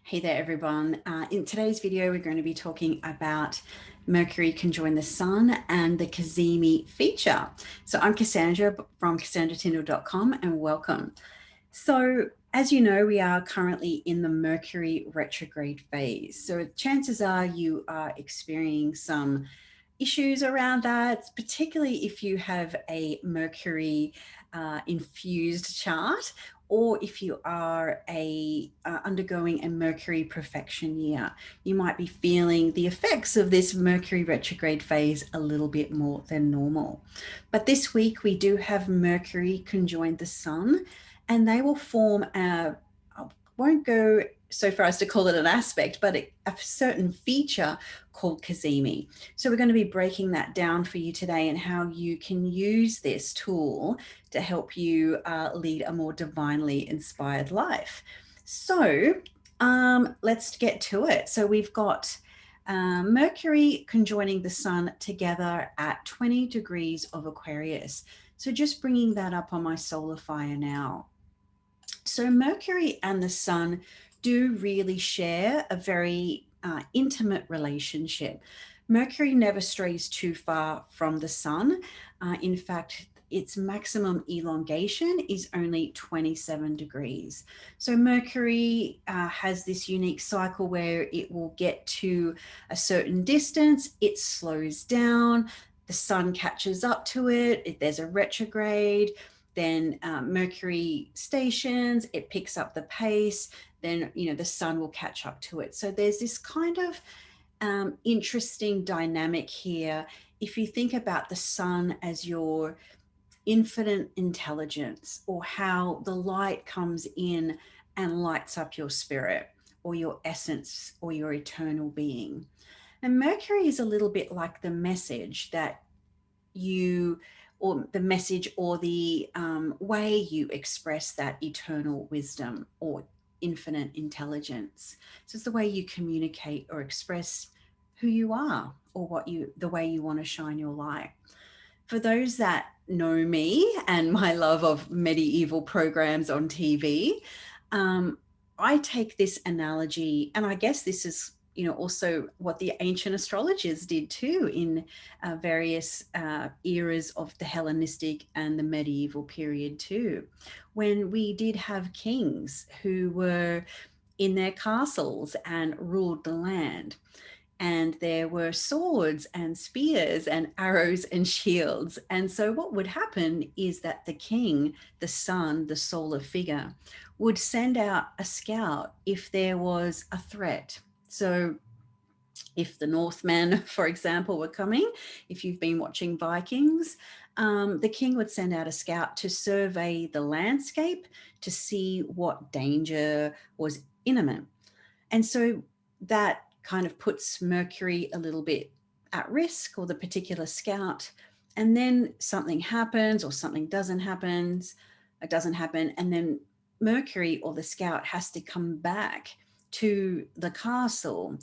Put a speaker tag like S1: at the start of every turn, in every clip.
S1: Hey there, everyone. In today's video, we're going to be talking about Mercury conjoin the Sun and the Cazimi feature. So I'm Cassandra from CassandraTindall.com and welcome. So as you know, we are currently in the Mercury retrograde phase. So chances are you are experiencing some issues around that, particularly if you have a Mercury infused chart, or if you are undergoing a Mercury perfection year. You might be feeling the effects of this Mercury retrograde phase a little bit more than normal. But this week we do have Mercury conjoined the Sun, and they will form I won't go so far as to call it an aspect, but a certain feature called Cazimi. So we're going to be breaking that down for you today and how you can use this tool to help you lead a more divinely inspired life. So let's get to it. So we've got Mercury conjoining the Sun together at 20 degrees of Aquarius. So just bringing that up on my solar fire now. So Mercury and the Sun do really share a very intimate relationship. Mercury never strays too far from the Sun. In fact, its maximum elongation is only 27 degrees. So Mercury has this unique cycle where it will get to a certain distance, it slows down, the Sun catches up to it, if there's a retrograde, then Mercury stations, it picks up the pace, then the Sun will catch up to it. So there's this kind of interesting dynamic here. If you think about the Sun as your infinite intelligence, or how the light comes in and lights up your spirit or your essence or your eternal being. And Mercury is a little bit like the message that you, or the message or the way you express that eternal wisdom or infinite intelligence. So it's the way you communicate or express who you are, or the way you want to shine your light. For those that know me and my love of medieval programs on TV, I take this analogy, and I guess this is also what the ancient astrologers did too in various eras of the Hellenistic and the medieval period too, when we did have kings who were in their castles and ruled the land, and there were swords and spears and arrows and shields. And so what would happen is that the king, the sun, the solar figure, would send out a scout if there was a threat. So if the Northmen, for example, were coming, if you've been watching Vikings, the king would send out a scout to survey the landscape to see what danger was imminent. And so that kind of puts Mercury a little bit at risk, or the particular scout. And then something happens or something doesn't happen, and then Mercury or the scout has to come back to the castle,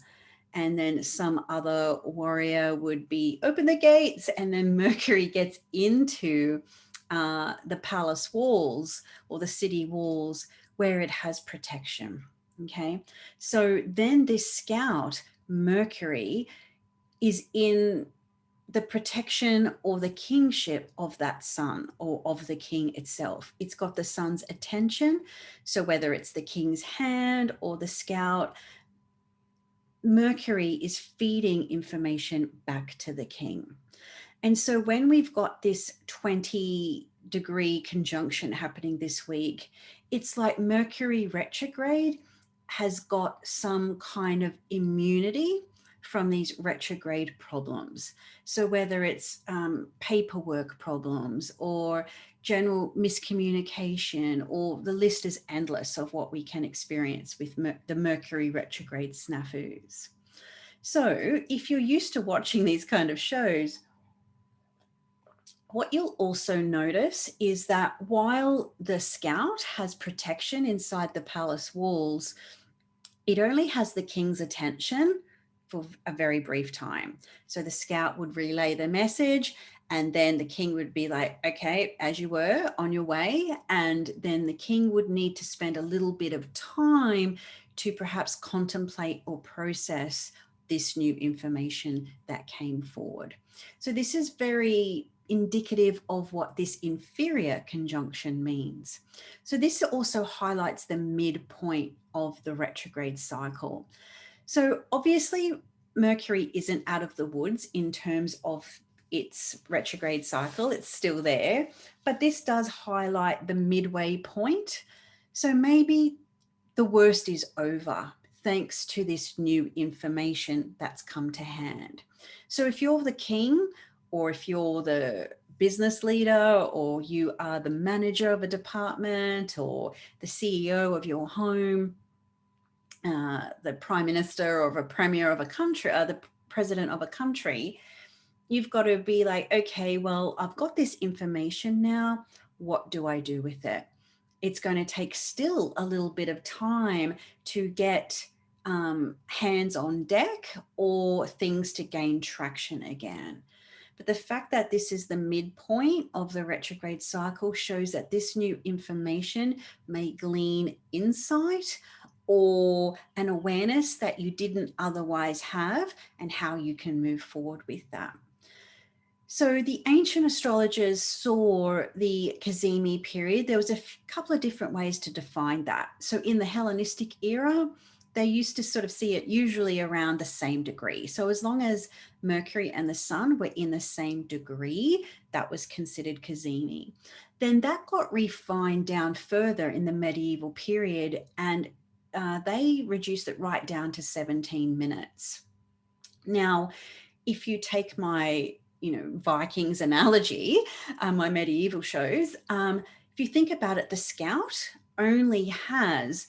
S1: and then some other warrior would be open the gates, and then Mercury gets into the palace walls or the city walls where it has protection. Okay, so then this scout, Mercury, is in the protection or the kingship of that sun, or of the king itself. It's got the sun's attention. So whether it's the king's hand or the scout, Mercury is feeding information back to the king. And so when we've got this 20-degree conjunction happening this week, it's like Mercury retrograde has got some kind of immunity from these retrograde problems. So whether it's paperwork problems or general miscommunication, or the list is endless of what we can experience with the Mercury retrograde snafus. So if you're used to watching these kind of shows, what you'll also notice is that while the scout has protection inside the palace walls, it only has the king's attention for a very brief time. So the scout would relay the message, and then the king would be like, okay, as you were, on your way. And then the king would need to spend a little bit of time to perhaps contemplate or process this new information that came forward. So this is very indicative of what this inferior conjunction means. So this also highlights the midpoint of the retrograde cycle. So obviously Mercury isn't out of the woods in terms of its retrograde cycle, it's still there, but this does highlight the midway point. So maybe the worst is over thanks to this new information that's come to hand. So if you're the king, or if you're the business leader, or you are the manager of a department, or the CEO of your home, the prime minister or a premier of a country, the president of a country, you've got to be like, okay, well, I've got this information now. What do I do with it? It's going to take still a little bit of time to get hands on deck or things to gain traction again. But the fact that this is the midpoint of the retrograde cycle shows that this new information may glean insight or an awareness that you didn't otherwise have, and how you can move forward with that. So the ancient astrologers saw the Cazimi period. There was a couple of different ways to define that. So in the Hellenistic era, they used to sort of see it usually around the same degree. So as long as Mercury and the Sun were in the same degree, that was considered Cazimi. Then that got refined down further in the medieval period, and they reduced it right down to 17 minutes. Now, if you take my Vikings analogy, my medieval shows, if you think about it, the scout only has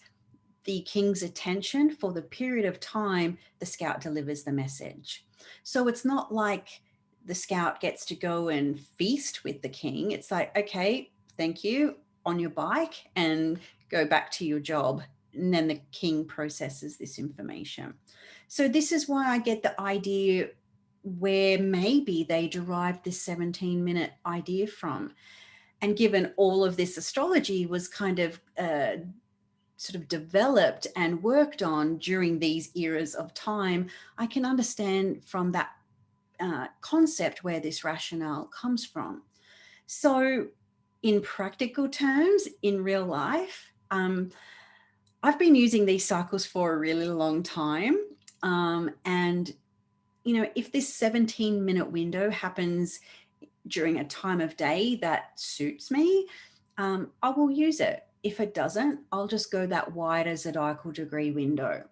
S1: the king's attention for the period of time the scout delivers the message. So it's not like the scout gets to go and feast with the king. It's like, okay, thank you, on your bike and go back to your job. And then the king processes this information. So this is why I get the idea where maybe they derived this 17-minute idea from. And given all of this astrology was kind of sort of developed and worked on during these eras of time, I can understand from that concept where this rationale comes from. So in practical terms, in real life, I've been using these cycles for a really long time. And if this 17-minute window happens during a time of day that suits me, I will use it. If it doesn't, I'll just go that wider zodiacal degree window.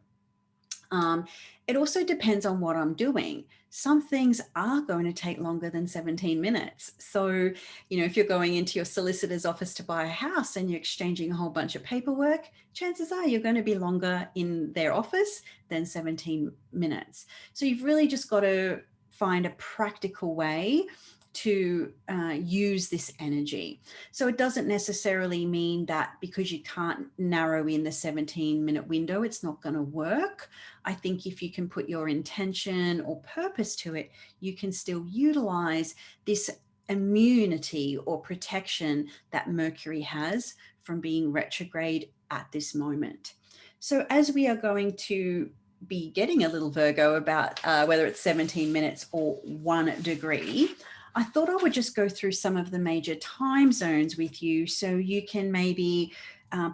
S1: It also depends on what I'm doing. Some things are going to take longer than 17 minutes. So, if you're going into your solicitor's office to buy a house and you're exchanging a whole bunch of paperwork, chances are you're going to be longer in their office than 17 minutes. So you've really just got to find a practical way to use this energy. So it doesn't necessarily mean that because you can't narrow in the 17-minute window, it's not going to work. I think if you can put your intention or purpose to it, you can still utilize this immunity or protection that Mercury has from being retrograde at this moment. So as we are going to be getting a little Virgo about whether it's 17 minutes or 1 degree, I thought I would just go through some of the major time zones with you so you can maybe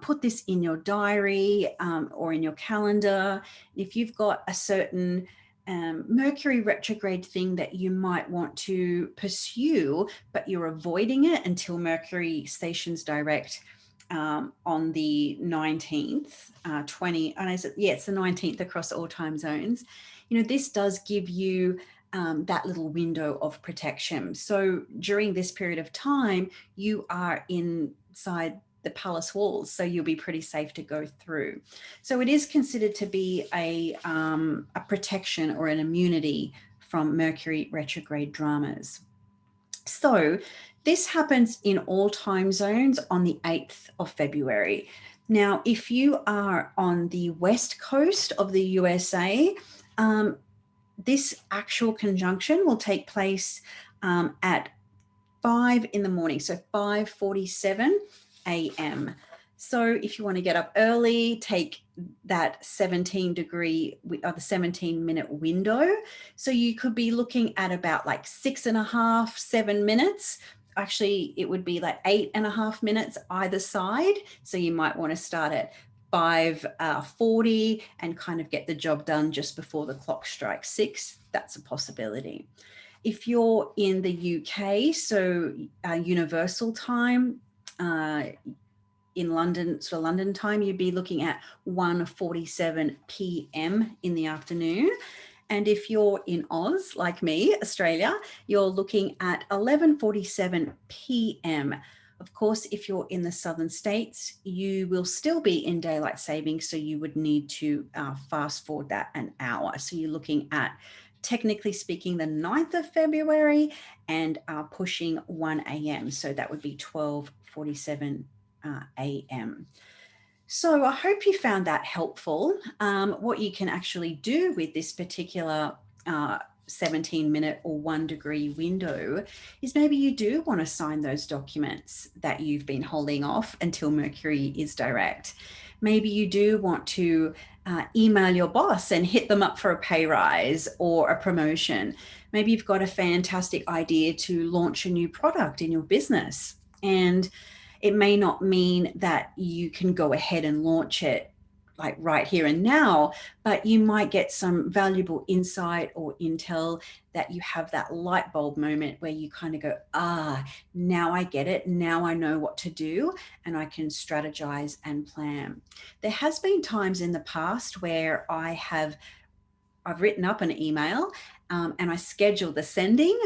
S1: put this in your diary or in your calendar. If you've got a certain Mercury retrograde thing that you might want to pursue, but you're avoiding it until Mercury stations direct on the 19th, it's the 19th across all time zones. This does give you that little window of protection. So during this period of time, you are inside the palace walls, so you'll be pretty safe to go through. So it is considered to be a protection or an immunity from Mercury retrograde dramas. So this happens in all time zones on the 8th of February. Now, if you are on the west coast of the USA, this actual conjunction will take place at 5 in the morning, so 5:47 a.m. So if you want to get up early, take that 17-degree or the 17-minute window. So you could be looking at about like 6.5, 7 minutes. Actually, it would be like 8.5 minutes either side. So you might want to start at 5:40 and kind of get the job done just before the clock strikes 6. That's a possibility. If you're in the UK, so universal time, in London, sort of London time, you'd be looking at 1:47 p.m. in the afternoon. And if you're in Oz, like me, Australia, you're looking at 11:47 p.m. Of course, if you're in the southern states, you will still be in daylight savings, so you would need to fast forward that an hour. So you're looking at, technically speaking, the 9th of February and pushing 1 a.m. So that would be 12:47 a.m. So I hope you found that helpful. What you can actually do with this particular 17-minute or 1-degree window is maybe you do want to sign those documents that you've been holding off until Mercury is direct. Maybe you do want to email your boss and hit them up for a pay rise or a promotion. Maybe you've got a fantastic idea to launch a new product in your business, and it may not mean that you can go ahead and launch it like right here and now, but you might get some valuable insight or intel that you have that light bulb moment where you kind of go, now I get it. Now I know what to do, and I can strategize and plan. There has been times in the past where I've written up an email and I schedule the sending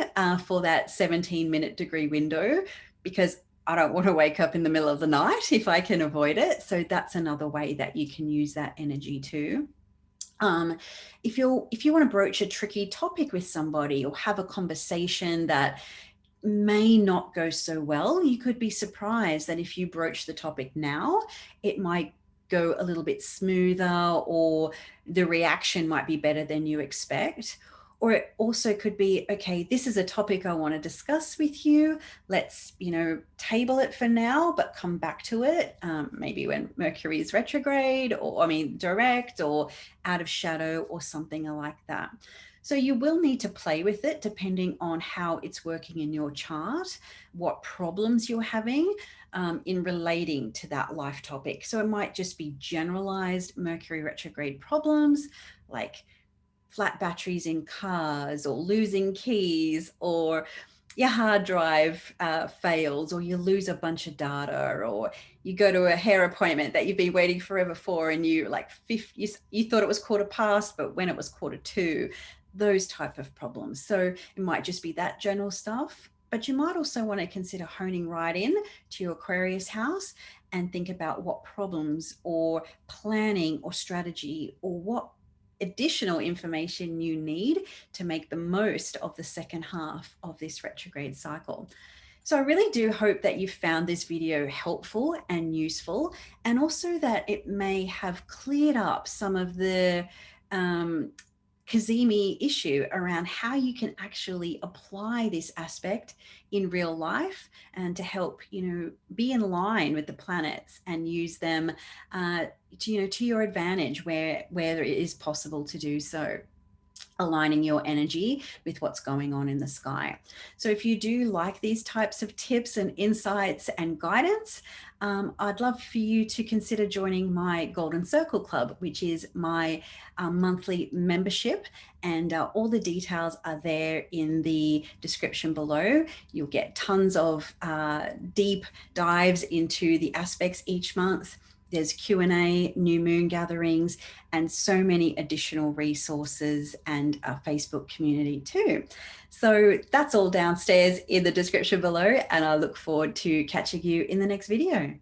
S1: for that 17-minute degree window, because I don't want to wake up in the middle of the night if I can avoid it. So that's another way that you can use that energy too. If you want to broach a tricky topic with somebody or have a conversation that may not go so well, you could be surprised that if you broach the topic now, it might go a little bit smoother, or the reaction might be better than you expect. Or it also could be, okay, this is a topic I want to discuss with you. Let's, table it for now, but come back to it maybe when Mercury is retrograde, or direct, or out of shadow, or something like that. So you will need to play with it depending on how it's working in your chart, what problems you're having in relating to that life topic. So it might just be generalized Mercury retrograde problems, like flat batteries in cars, or losing keys, or your hard drive fails, or you lose a bunch of data, or you go to a hair appointment that you've been waiting forever for, and you thought it was 1/4 past, but when it was 1/4 to, those type of problems. So it might just be that general stuff, but you might also want to consider honing right in to your Aquarius house and think about what problems or planning or strategy or what additional information you need to make the most of the second half of this retrograde cycle. So I really do hope that you found this video helpful and useful, and also that it may have cleared up some of the Cazimi issue around how you can actually apply this aspect in real life, and to help be in line with the planets and use them to your advantage where it is possible to do so, aligning your energy with what's going on in the sky. So if you do like these types of tips and insights and guidance, I'd love for you to consider joining my Golden Circle Club, which is my monthly membership, and all the details are there in the description below. You'll get tons of deep dives into the aspects each month. There's Q&A, new moon gatherings, and so many additional resources, and a Facebook community too. So that's all downstairs in the description below, and I look forward to catching you in the next video.